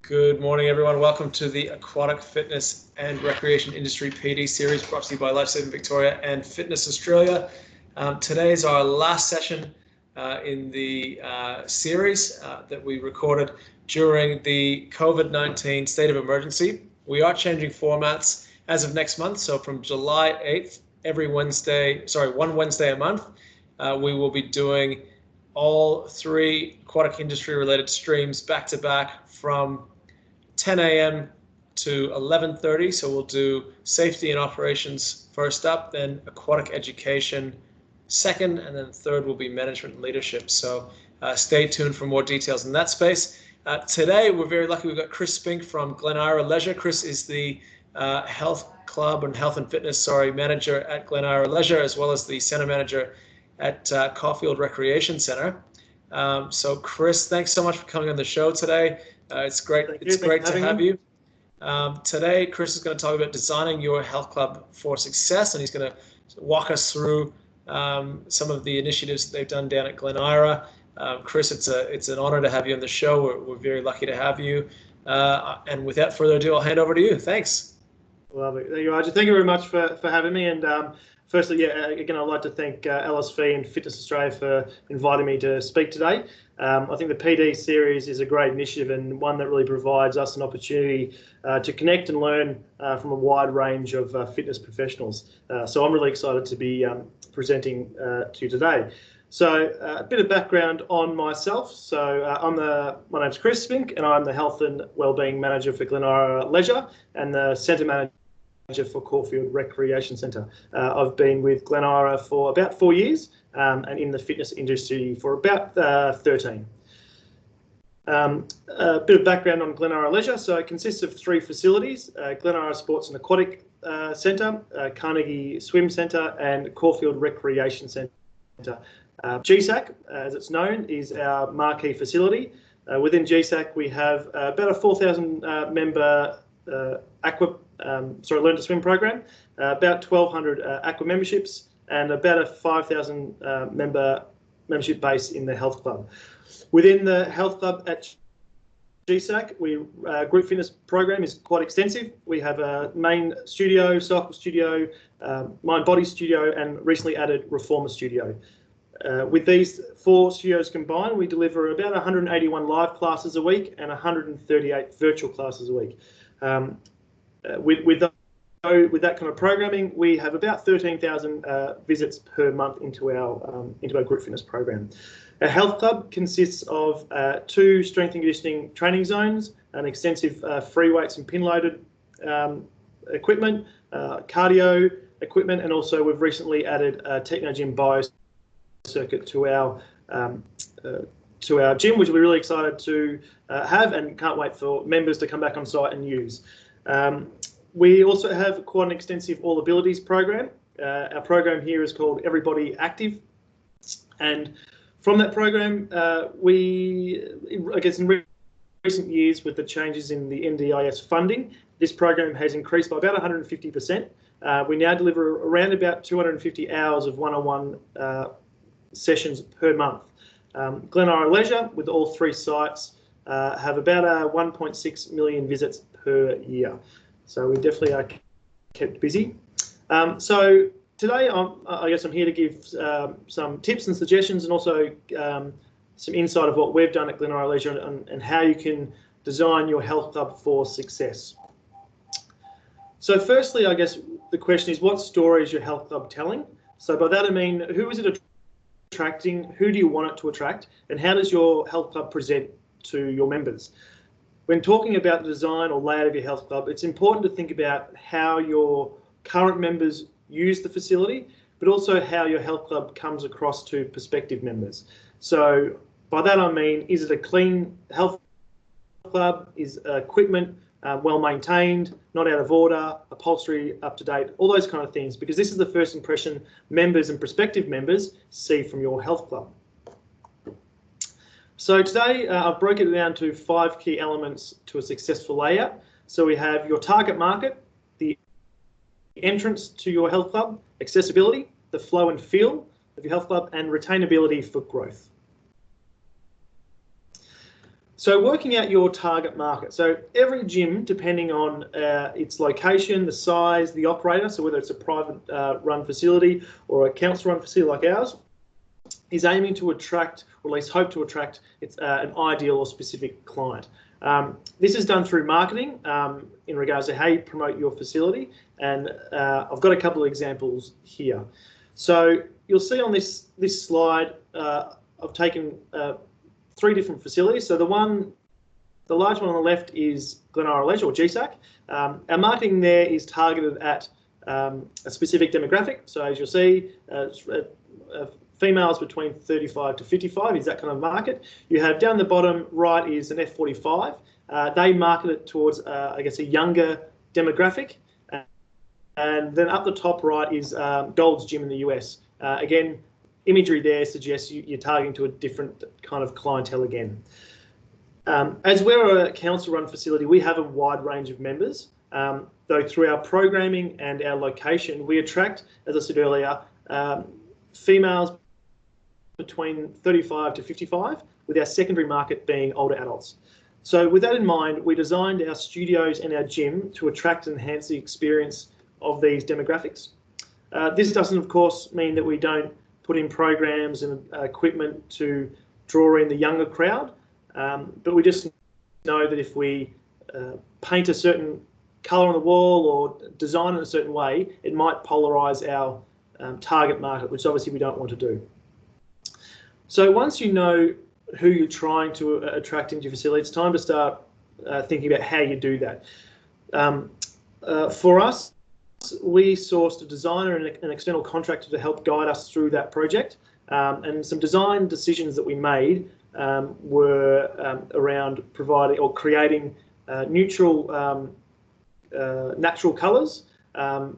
Good morning, everyone. Welcome to the Aquatic Fitness and Recreation Industry PD series brought to you by Lifesaving Victoria and Fitness Australia. Today is our last session in the series that we recorded during the COVID-19 state of emergency. We are changing formats as of next month. So from July 8th, one Wednesday a month, we will be doing all three aquatic industry related streams back to back from 10 a.m. to 11:30. So we'll do safety and operations first up, then aquatic education second, and then third will be management and leadership. So stay tuned for more details in that space. Today, we're very lucky. We've got Chris Spink from EIRA Leisure. Chris is the health club and health and fitness, manager at EIRA Leisure, as well as the center manager at Caulfield Recreation Center. So Chris, thanks so much for coming on the show today. It's great to have you. Today, Chris is going to talk about designing your health club for success, and he's going to walk us through some of the initiatives they've done down at EIRA. Chris, it's an honor to have you on the show. We're very lucky to have you. And without further ado, I'll hand over to you. Thanks. Lovely. Thank you, Roger. Thank you very much for having me. And firstly, again, I'd like to thank LSV and Fitness Australia for inviting me to speak today. I think the PD series is a great initiative and one that really provides us an opportunity to connect and learn from a wide range of fitness professionals. So I'm really excited to be presenting to you today. So a bit of background on myself. So my name's Chris Spink, and I'm the Health and Wellbeing Manager for EIRA Leisure and the Centre Manager for Caulfield Recreation Centre. I've been with EIRA for about 4 years and in the fitness industry for about 13. A bit of background on EIRA Leisure. So it consists of 3 facilities: EIRA Sports and Aquatic Centre, Carnegie Swim Centre, and Caulfield Recreation Centre. GSAC, as it's known, is our marquee facility. Within GSAC, we have about a 4,000 member learn to swim program, about 1,200 aqua memberships, and about a 5,000 membership base in the health club. Within the health club at GSAC, group fitness program is quite extensive. We have a main studio, cycle studio, mind body studio, and recently added reformer studio. With these 4 studios combined, we deliver about 181 live classes a week and 138 virtual classes a week. With that kind of programming, we have about 13,000 visits per month into our group fitness program. Our health club consists of 2 strength and conditioning training zones, an extensive free weights and pin loaded equipment, cardio equipment, and also we've recently added a Techno Gym bio circuit to our gym, which we're really excited to have and can't wait for members to come back on site and use. We also have quite an extensive all abilities program. Our program here is called Everybody Active, and from that program, in recent years with the changes in the NDIS funding, this program has increased by about 150%. We now deliver around about 250 hours of one-on-one sessions per month. EIRA Leisure, with all 3 sites, have about 1.6 million visits per year. So we definitely are kept busy. So today, I guess I'm here to give some tips and suggestions, and also some insight of what we've done at EIRA Leisure and how you can design your health club for success. So firstly, I guess the question is, what story is your health club telling? So by that I mean, who is it attracting? Who do you want it to attract? And how does your health club present to your members? When talking about the design or layout of your health club, it's important to think about how your current members use the facility, but also how your health club comes across to prospective members. So by that I mean, is it a clean health club? Is equipment well maintained, not out of order, upholstery up to date, all those kind of things, because this is the first impression members and prospective members see from your health club. So today I've broken it down to 5 key elements to a successful layout. So we have your target market, the entrance to your health club, accessibility, the flow and feel of your health club, and retainability for growth. So working out your target market. So every gym, depending on its location, the size, the operator, so whether it's a private run facility or a council run facility like ours, is aiming to attract, or at least hope to attract, an ideal or specific client. This is done through marketing in regards to how you promote your facility, and I've got a couple of examples here. So you'll see on this slide, I've taken 3 different facilities. So the large one on the left is GLEN or GSAC. Our marketing there is targeted at a specific demographic. So as you'll see, females between 35 to 55 is that kind of market. You have down the bottom right is an F45. They market it towards, I guess, a younger demographic. And then up the top right is Gold's Gym in the US. Again, imagery there suggests you're targeting to a different kind of clientele again. As we're a council-run facility, we have a wide range of members. Though through our programming and our location, we attract, as I said earlier, females between 35 to 55, with our secondary market being older adults. So with that in mind, we designed our studios and our gym to attract and enhance the experience of these demographics. This doesn't, of course, mean that we don't put in programs and equipment to draw in the younger crowd, but we just know that if we paint a certain colour on the wall or design in a certain way, it might polarise our target market, which obviously we don't want to do. So once you know who you're trying to attract into your facility, it's time to start thinking about how you do that. For us, we sourced a designer and an external contractor to help guide us through that project. And some design decisions that we made were around providing or creating neutral natural colours,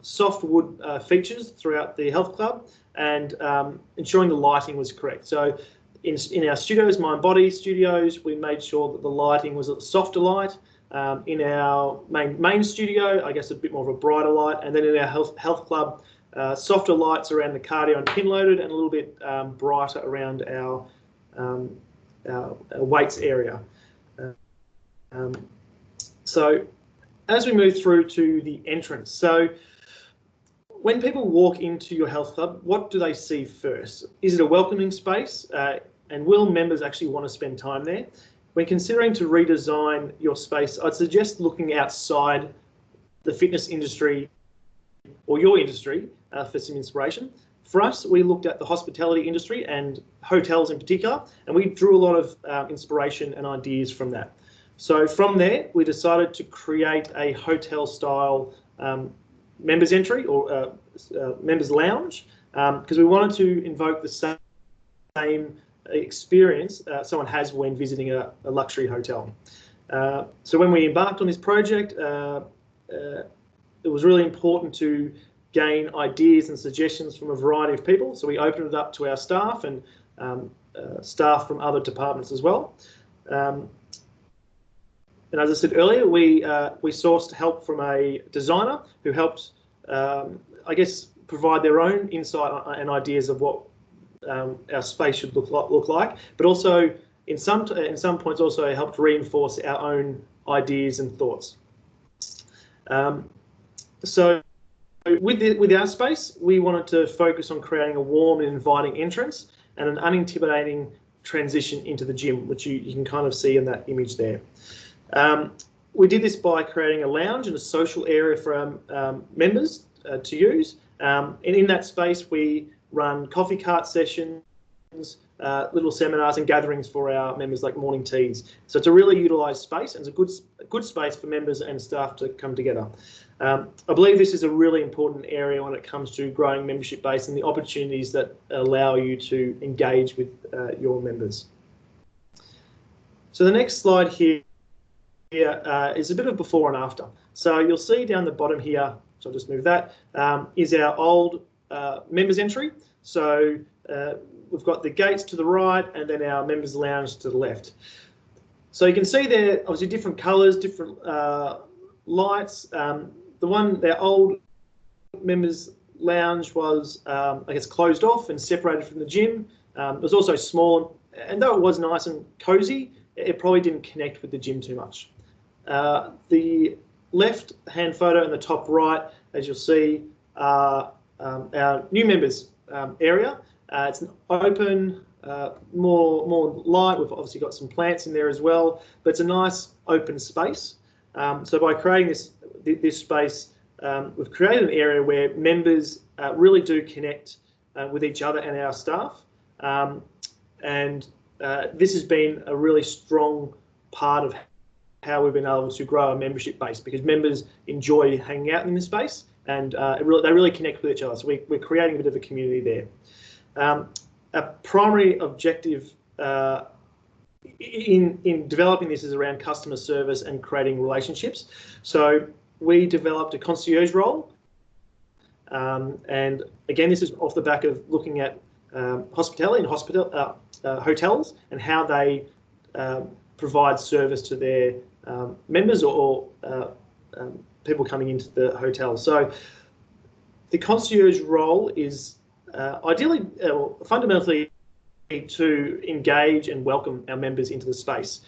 soft wood features throughout the health club, and ensuring the lighting was correct. So in our studios, Mind Body studios, we made sure that the lighting was a softer light. In our main studio, I guess a bit more of a brighter light, and then in our health club, softer lights around the cardio and pin loaded, and a little bit brighter around our weights area. So as we move through to the entrance, so when people walk into your health club, what do they see first? Is it a welcoming space? And will members actually want to spend time there? When considering to redesign your space, I'd suggest looking outside the fitness industry or your industry for some inspiration. For us, we looked at the hospitality industry and hotels in particular, and we drew a lot of inspiration and ideas from that. So from there, we decided to create a hotel-style members entry or members lounge because we wanted to invoke the same experience someone has when visiting a luxury hotel. So when we embarked on this project, it was really important to gain ideas and suggestions from a variety of people. So we opened it up to our staff and staff from other departments as well. And as I said earlier, we sourced help from a designer who helped, I guess, provide their own insight and ideas of what our space should look like, but also in some points also helped reinforce our own ideas and thoughts. So with our space, we wanted to focus on creating a warm and inviting entrance and an unintimidating transition into the gym, which you can kind of see in that image there. We did this by creating a lounge and a social area for our members to use. And in that space, we run coffee cart sessions, little seminars and gatherings for our members, like morning teas. So it's a really utilised space, and it's a good space for members and staff to come together. I believe this is a really important area when it comes to growing membership base and the opportunities that allow you to engage with your members. So the next slide here is a bit of before and after. So you'll see down the bottom here, so I'll just move that, is our old members entry. So we've got the gates to the right and then our members lounge to the left. So you can see there, obviously different colours, different lights. Their old members lounge was, I guess, closed off and separated from the gym. It was also small, and though it was nice and cosy, it probably didn't connect with the gym too much. The left-hand photo in the top right, as you'll see, are our new members area. It's an open, more light. We've obviously got some plants in there as well, but it's a nice open space. So by creating this space, we've created an area where members really do connect with each other and our staff. This has been a really strong part of how we've been able to grow our membership base, because members enjoy hanging out in this space, and they really connect with each other. So we're creating a bit of a community there. Our primary objective in developing this is around customer service and creating relationships. So we developed a concierge role, and again, this is off the back of looking at hospitality and hotels and how they provide service to their members or people coming into the hotel. So the concierge role is ideally, fundamentally, to engage and welcome our members into the space.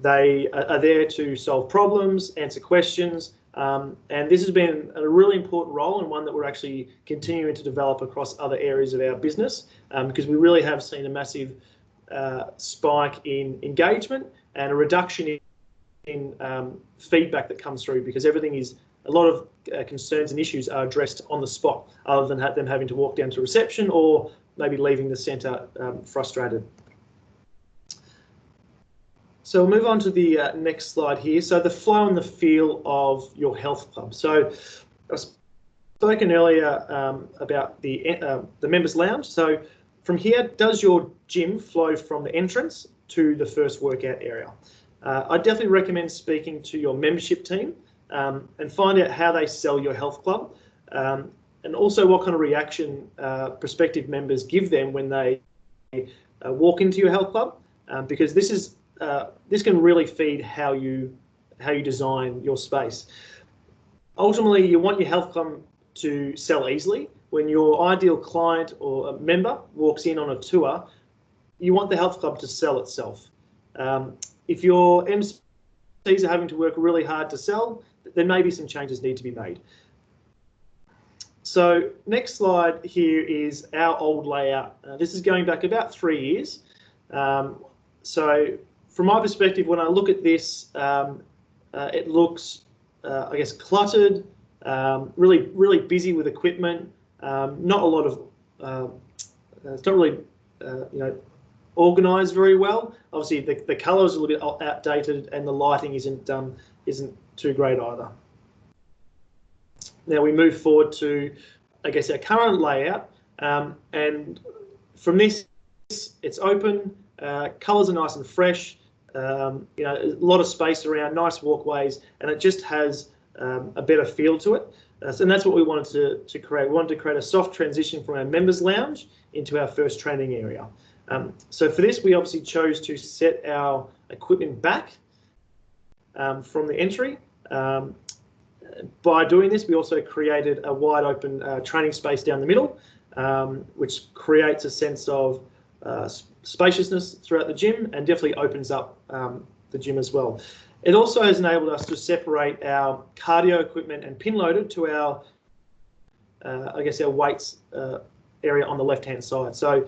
They are there to solve problems, answer questions, and this has been a really important role, and one that we're actually continuing to develop across other areas of our business, because we really have seen a massive spike in engagement and a reduction in feedback that comes through, because a lot of concerns and issues are addressed on the spot, other than them having to walk down to reception or maybe leaving the centre frustrated. So we'll move on to the next slide here. So the flow and the feel of your health club. So I've spoken earlier about the members lounge. So from here, does your gym flow from the entrance to the first workout area? I definitely recommend speaking to your membership team and find out how they sell your health club, and also what kind of reaction prospective members give them when they walk into your health club, because this can really feed how you design your space. Ultimately, you want your health club to sell easily. When your ideal client or a member walks in on a tour, you want the health club to sell itself. If your MCs are having to work really hard to sell, then maybe some changes need to be made. So next slide here is our old layout. This is going back about 3 years. So from my perspective, when I look at this, it looks, I guess, cluttered, really busy with equipment, not a lot of, it's not really, organised very well. Obviously, the colour is a little bit outdated, and the lighting isn't too great either. Now we move forward to, I guess, our current layout, and from this, it's open. Colours are nice and fresh. A lot of space around, nice walkways, and it just has a better feel to it. And that's what we wanted to create. We wanted to create a soft transition from our members lounge into our first training area. So for this, we obviously chose to set our equipment back from the entry. By doing this, we also created a wide open training space down the middle, which creates a sense of spaciousness throughout the gym and definitely opens up the gym as well. It also has enabled us to separate our cardio equipment and pin loaded to our, I guess, our weights area on the left-hand side. So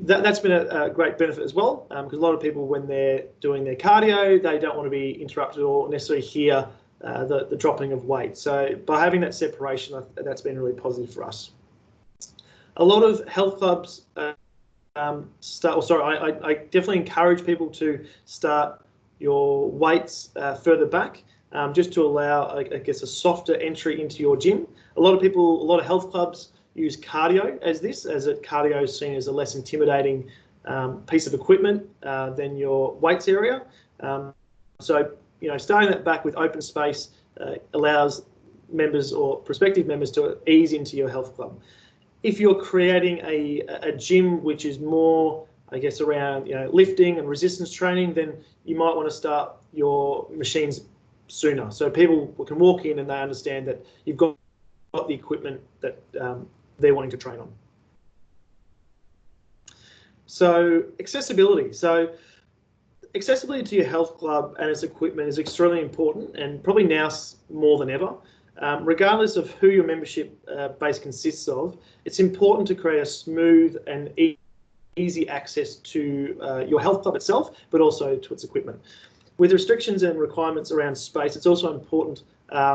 that's been a great benefit as well, because a lot of people, when they're doing their cardio, they don't want to be interrupted or necessarily hear the dropping of weight. So by having that separation, that's been really positive for us. A lot of health clubs I definitely encourage people to start your weights further back, just to allow, I guess, a softer entry into your gym. A lot of health clubs use cardio as cardio is seen as a less intimidating piece of equipment than your weights area. So, starting that back with open space allows members or prospective members to ease into your health club. If you're creating a gym which is more, I guess, around lifting and resistance training, then you might want to start your machines sooner, so people can walk in and they understand that you've got the equipment that they're wanting to train on. So accessibility. So accessibility to your health club and its equipment is extremely important, and probably now more than ever. Regardless of who your membership base consists of, it's important to create a smooth and easy access to your health club itself, but also to its equipment. With restrictions and requirements around space, it's also important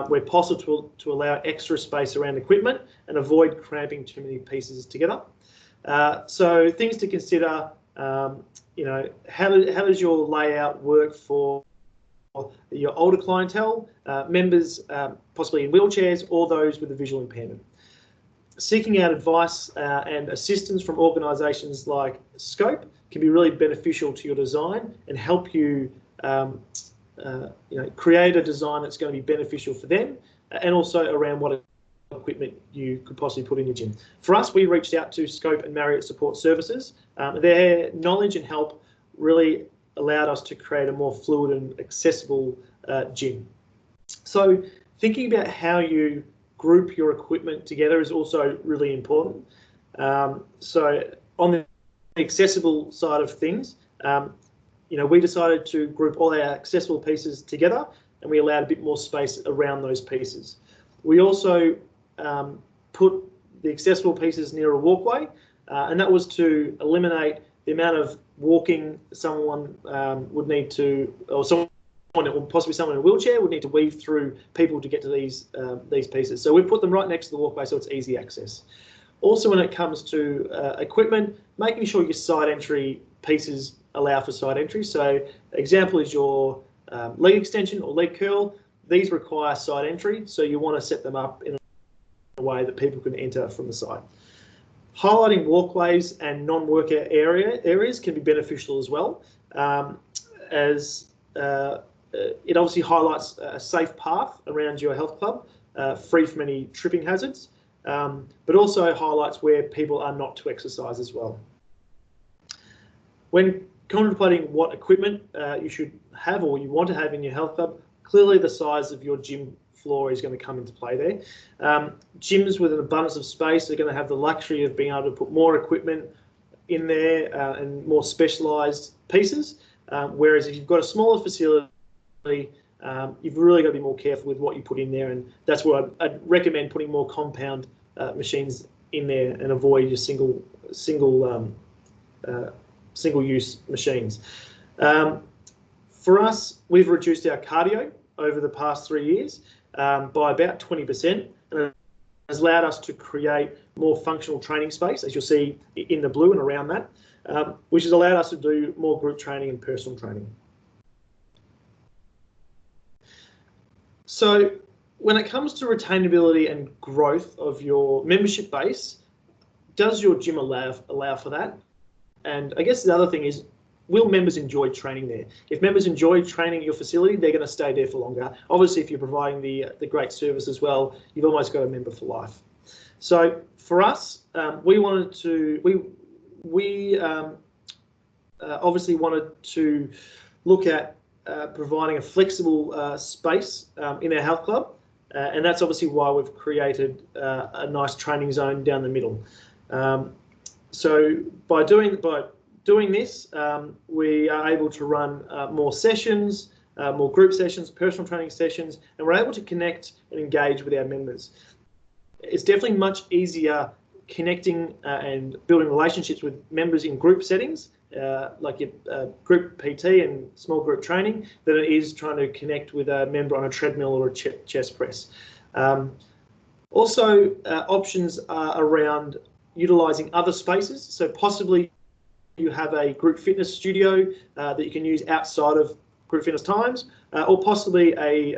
where possible to allow extra space around equipment and avoid cramping too many pieces together. So things to consider, you know, how does your layout work for your older clientele, members possibly in wheelchairs, or those with a visual impairment? Seeking out advice and assistance from organisations like Scope can be really beneficial to your design and help you, you know, create a design that's going to be beneficial for them, and also around what equipment you could possibly put in your gym. For us, we reached out to Scope and Marriott Support Services. Their knowledge and help really allowed us to create a more fluid and accessible gym. So thinking about how you group your equipment together is also really important. So on the accessible side of things, you know, we decided to group all our accessible pieces together, and we allowed a bit more space around those pieces. We also put the accessible pieces near a walkway, and that was to eliminate the amount of walking someone would need to, or someone, or possibly someone in a wheelchair would need to weave through people to get to these pieces. So we put them right next to the walkway so it's easy access. Also, when it comes to equipment, making sure your side entry pieces allow for side entry. So example is your leg extension or leg curl. These require side entry, so you want to set them up in a way that people can enter from the side. Highlighting walkways and non-workout areas can be beneficial as well, as it obviously highlights a safe path around your health club, free from any tripping hazards, but also highlights where people are not to exercise as well. When contemplating what equipment you should have or you want to have in your health club, clearly the size of your gym floor is going to come into play there. Gyms with an abundance of space are going to have the luxury of being able to put more equipment in there and more specialised pieces, whereas if you've got a smaller facility, you've really got to be more careful with what you put in there, and that's where I'd recommend putting more compound machines in there and avoid your single-use machines. For us, we've reduced our cardio over the past 3 years by about 20%, and it has allowed us to create more functional training space, as you'll see in the blue and around that, which has allowed us to do more group training and personal training. So when it comes to retainability and growth of your membership base, does your gym allow for that? And I guess the other thing is, will members enjoy training there? If members enjoy training at your facility, they're going to stay there for longer. Obviously, if you're providing the great service as well, you've almost got a member for life. So for us, we wanted to, we obviously wanted to look at providing a flexible space in our health club, and that's obviously why we've created a nice training zone down the middle. So by doing this, we are able to run more sessions, more group sessions, personal training sessions, and we're able to connect and engage with our members. It's definitely much easier connecting and building relationships with members in group settings, like your group PT and small group training, than it is trying to connect with a member on a treadmill or a chest press. Also, options are around utilising other spaces. So possibly you have a group fitness studio that you can use outside of group fitness times, or possibly a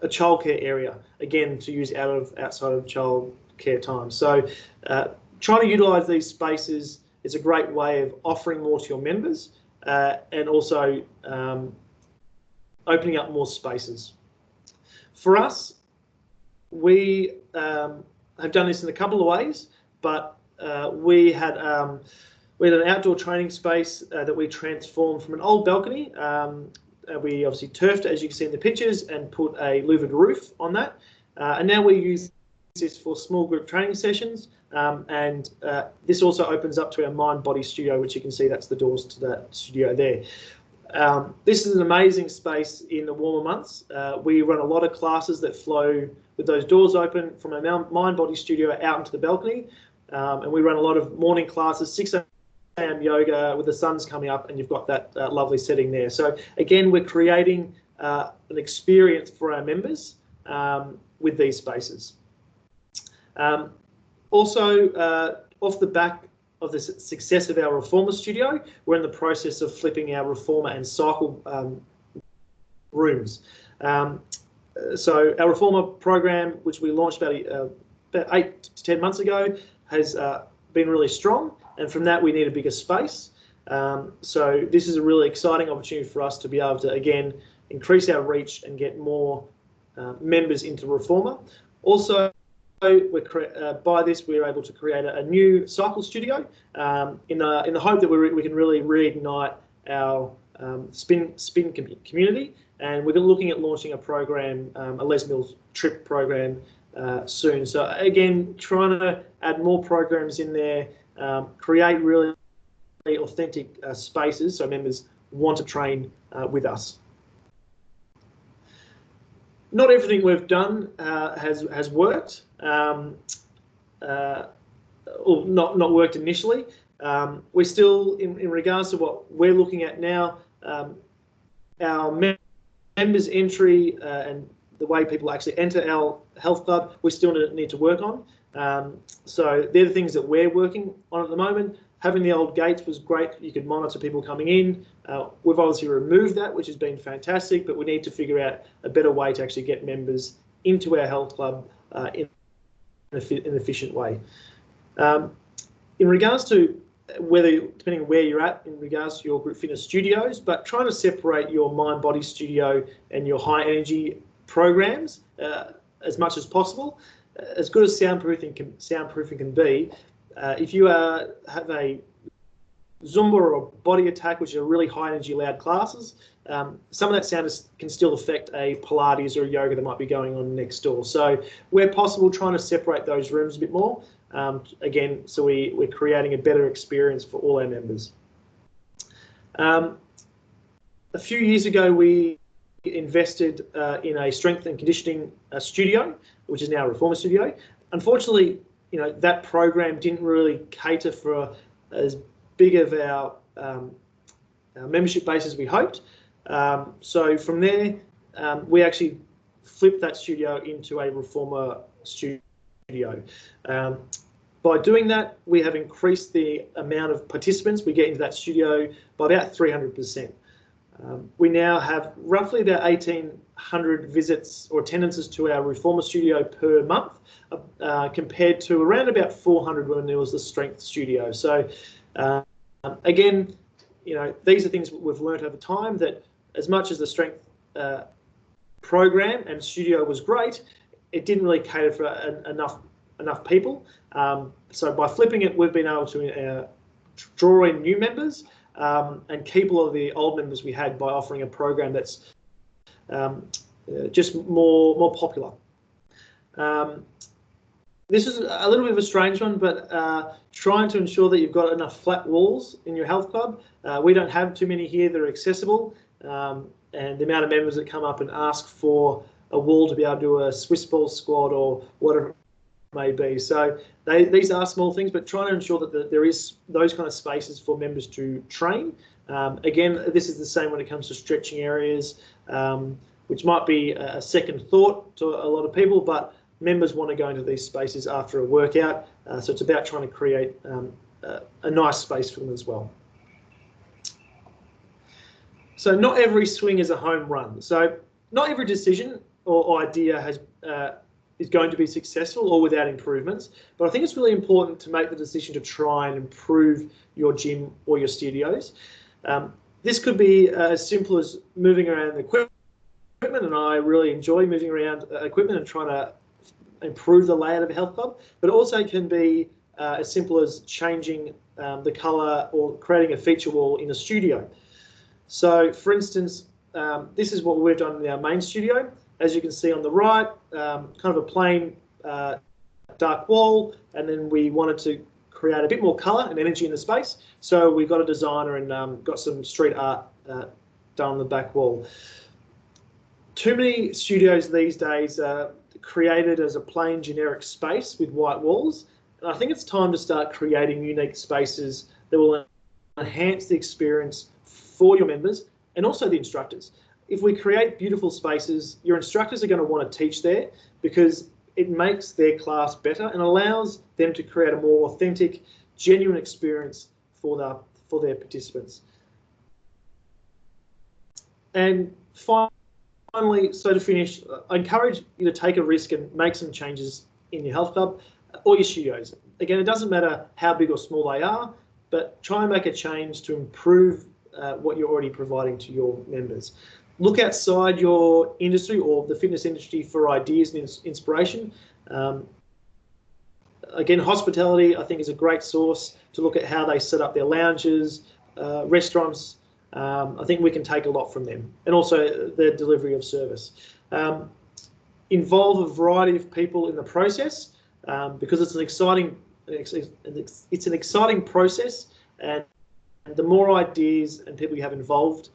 childcare area, again, to use outside of childcare time. So trying to utilise these spaces is a great way of offering more to your members and also opening up more spaces. For us, we have done this in a couple of ways, but we had an outdoor training space that we transformed from an old balcony. We obviously turfed it, as you can see in the pictures, and put a louvered roof on that. And now we use this for small group training sessions. And this also opens up to our mind body studio, which you can see that's the doors to that studio there. This is an amazing space in the warmer months. We run a lot of classes that flow with those doors open from our mind-body studio out into the balcony. And we run a lot of morning classes, 6 a.m. yoga with the sun's coming up, and you've got that lovely setting there. So again, we're creating an experience for our members with these spaces. Also, off the back of the success of our Reformer studio, we're in the process of flipping our Reformer and Cycle rooms. So our Reformer program, which we launched about 8 to 10 months ago, has been really strong, and from that we need a bigger space. So this is a really exciting opportunity for us to be able to, again, increase our reach and get more members into Reformer. Also, by this, we're able to create a new cycle studio in the hope that we can really reignite our spin community. And we're looking at launching a program, a Les Mills trip program soon. So again, trying to add more programs in there, create really authentic spaces so members want to train with us. Not everything we've done has worked, or not worked initially. We're still, in regards to what we're looking at now, our members' entry and the way people actually enter our health club, we still need to work on. So they're the things that we're working on at the moment. Having the old gates was great. You could monitor people coming in. We've obviously removed that, which has been fantastic, but we need to figure out a better way to actually get members into our health club in an efficient way. In regards to depending on where you're at in regards to your group fitness studios, but trying to separate your mind-body studio and your high-energy programs as much as possible. As good as soundproofing can be, if you have a Zumba or a body attack, which are really high energy loud classes, some of that sound can still affect a Pilates or a yoga that might be going on next door. So where possible, trying to separate those rooms a bit more. Again, so we're creating a better experience for all our members. A few years ago, we invested in a strength and conditioning studio, which is now a Reformer studio. Unfortunately, that program didn't really cater for as big of our membership base as we hoped. So from there, we actually flipped that studio into a Reformer studio. By doing that, we have increased the amount of participants we get into that studio by about 300%. We now have roughly about 1,800 visits or attendances to our Reformer studio per month, compared to around about 400 when there was the strength studio. So again, these are things we've learned over time, that as much as the strength program and studio was great, it didn't really cater for enough people. So by flipping it, we've been able to draw in new members and keep a lot of the old members we had by offering a program that's just more popular. This is a little bit of a strange one, but trying to ensure that you've got enough flat walls in your health club. We don't have too many here that are accessible, and the amount of members that come up and ask for a wall to be able to do a Swiss ball squat or whatever it may be. So these are small things, but trying to ensure that there is those kind of spaces for members to train. Again, this is the same when it comes to stretching areas, which might be a second thought to a lot of people, but members want to go into these spaces after a workout. So it's about trying to create a nice space for them as well. So not every swing is a home run. So not every decision or idea is going to be successful or without improvements. But I think it's really important to make the decision to try and improve your gym or your studios. This could be as simple as moving around the equipment, and I really enjoy moving around equipment and trying to improve the layout of a health club, but also can be as simple as changing the colour or creating a feature wall in a studio. So for instance, this is what we've done in our main studio. As you can see on the right, kind of a plain dark wall, and then we wanted to create a bit more colour and energy in the space. So we got a designer and got some street art done on the back wall. Too many studios these days are created as a plain generic space with white walls. And I think it's time to start creating unique spaces that will enhance the experience for your members and also the instructors. If we create beautiful spaces, your instructors are going to want to teach there because it makes their class better and allows them to create a more authentic, genuine experience for their participants. And finally, so to finish, I encourage you to take a risk and make some changes in your health club or your studios. Again, it doesn't matter how big or small they are, but try and make a change to improve what you're already providing to your members. Look outside your industry or the fitness industry for ideas and inspiration. Again, hospitality, I think, is a great source to look at how they set up their lounges, restaurants. I think we can take a lot from them, and also their delivery of service. Involve a variety of people in the process because it's an exciting process, and the more ideas and people you have involved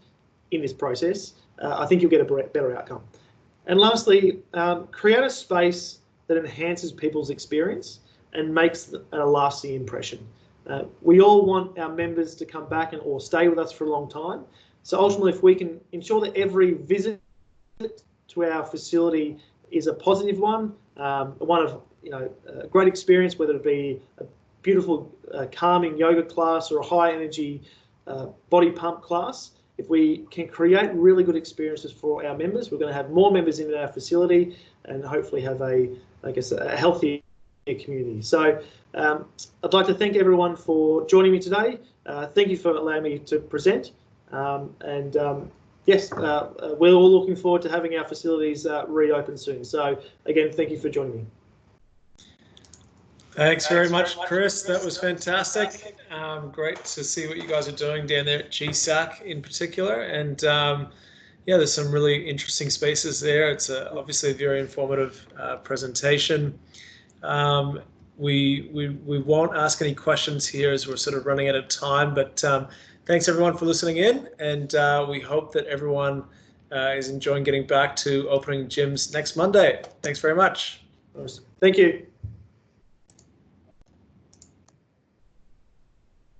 in this process, I think you'll get a better outcome. And lastly, create a space that enhances people's experience and makes a lasting impression. We all want our members to come back or stay with us for a long time. So ultimately, if we can ensure that every visit to our facility is a positive one, one of a great experience, whether it be a beautiful calming yoga class or a high energy body pump class, if we can create really good experiences for our members, we're going to have more members in our facility and hopefully have a healthier community. So I'd like to thank everyone for joining me today. Thank you for allowing me to present. Yes, we're all looking forward to having our facilities reopen soon. So again, thank you for joining me. Thanks very much, Chris. That was fantastic. Great to see what you guys are doing down there at GSAC in particular. And yeah, there's some really interesting spaces there. It's obviously a very informative presentation. We won't ask any questions here as we're sort of running out of time, but thanks everyone for listening in, and we hope that everyone is enjoying getting back to opening gyms next Monday. Thanks very much. Thank you.